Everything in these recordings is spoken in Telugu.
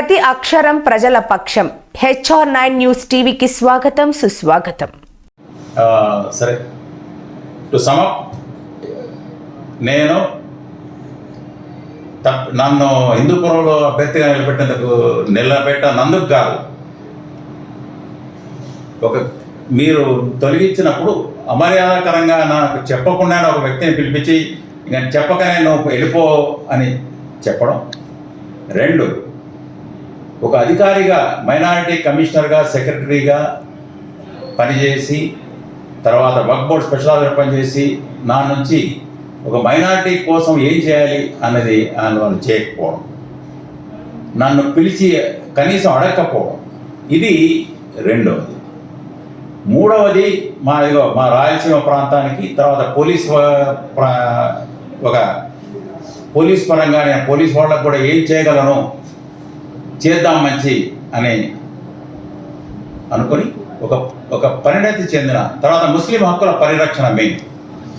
ప్రతి అక్షరం ప్రజల పక్షం. HR9 న్యూస్ టీవీకి స్వాగతం, సుస్వాగతం. సరే, టు సమ్ నేను నన్ను హిందూపురంలో అభ్యర్థిగా నిలబెట్టనందుకు కాదు, మీరు తొలగించినప్పుడు అమర్యాదకరంగా నాకు చెప్పకుండా ఒక వ్యక్తిని పిలిపించి నేను చెప్పకనే నువ్వు వెళ్ళిపో అని చెప్పడం. 2, ఒక అధికారిగా మైనారిటీ కమిషనర్గా సెక్రటరీగా పనిచేసి తర్వాత వక్ఫ్ బోర్డ్ స్పెషల్ ఆఫీసర్ పనిచేసి నా నుంచి ఒక మైనారిటీ కోసం ఏం చేయాలి అన్నది వాళ్ళు చేయకపోవడం, నన్ను పిలిచి కనీసం అడగకపోవడం, ఇది 2వది. 3వది మా రాయలసీమ ప్రాంతానికి తర్వాత పోలీస్ పరంగా నేను పోలీస్ వాళ్ళకు కూడా ఏం చేయగలను, చేద్దాం మంచి అని అనుకొని ఒక పరిణతి చెందిన తర్వాత ముస్లిం హక్కుల పరిరక్షణ మెయిన్.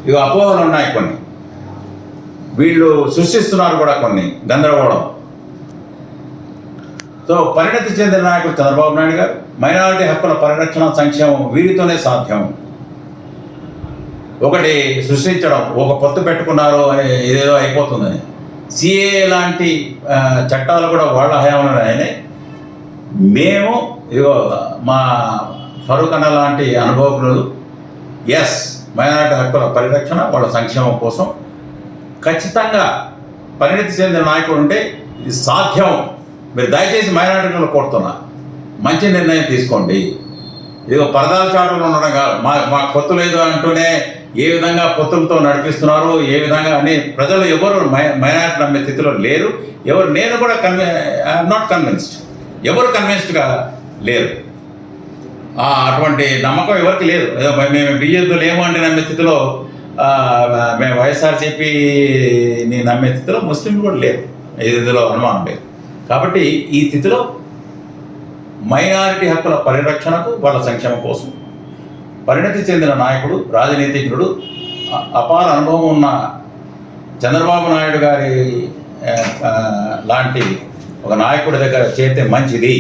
ఇవి అపోహలు ఉన్నాయి, కొన్ని వీళ్ళు సృష్టిస్తున్నారు కూడా, కొన్ని గందరగోళం. సో పరిణతి చెందిన నాయకుడు చంద్రబాబు నాయుడు గారు మైనారిటీ హక్కుల పరిరక్షణ సంక్షేమం వీరితోనే సాధ్యం. ఒకటి సృష్టించడం, ఒక పొత్తు పెట్టుకున్నారు అని ఏదేదో అయిపోతుందని, CAA లాంటి చట్టాలు కూడా వాళ్ళ హయాంలో అయినాయి. మేము ఇదిగో మా ఫరూక్ అన్న లాంటి అనుభవజ్ఞులు మైనారిటీ హక్కుల పరిరక్షణ వాళ్ళ సంక్షేమం కోసం ఖచ్చితంగా పరిణతి చెందిన నాయకుడు ఉంటే ఇది సాధ్యం. మీరు దయచేసి మైనారిటీలను కోరుతున్నా, మంచి నిర్ణయం తీసుకోండి. ఇదిగో పరదాల చాటులు ఉండడం కాదు, మా పొత్తు లేదు అంటూనే ఏ విధంగా పొత్తులతో నడిపిస్తున్నారు, ఏ విధంగా అని ప్రజలు ఎవరు మైనారిటీ నమ్మే స్థితిలో లేరు. నేను కూడా ఐఎమ్ నాట్ కన్విన్స్డ్, ఎవరు కన్విన్స్డ్గా లేరు. అటువంటి నమ్మకం ఎవరికి లేదు. మేము బీజేపీలో లేము అంటే నమ్మే స్థితిలో, మేము వైఎస్ఆర్సీపీని నమ్మే స్థితిలో ముస్లింలు కూడా లేరు, ఇందులో అనుమానం లేదు. కాబట్టి ఈ స్థితిలో మైనారిటీ హక్కుల పరిరక్షణకు వాళ్ళ సంక్షేమం కోసం పరిణతి చెందిన నాయకుడు, రాజనీతిజ్ఞుడు, అపార అనుభవం ఉన్న చంద్రబాబు నాయుడు గారి లాంటి ఒక నాయకుడి దగ్గర చేస్తే మంచిది.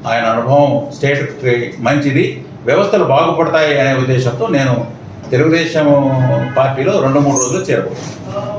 ఆయన అనుభవం స్టేట్కి మంచిది, వ్యవస్థలు బాగుపడతాయి అనే ఉద్దేశంతో నేను తెలుగుదేశం పార్టీలో 2-3 రోజులు చేరబోతున్నాను.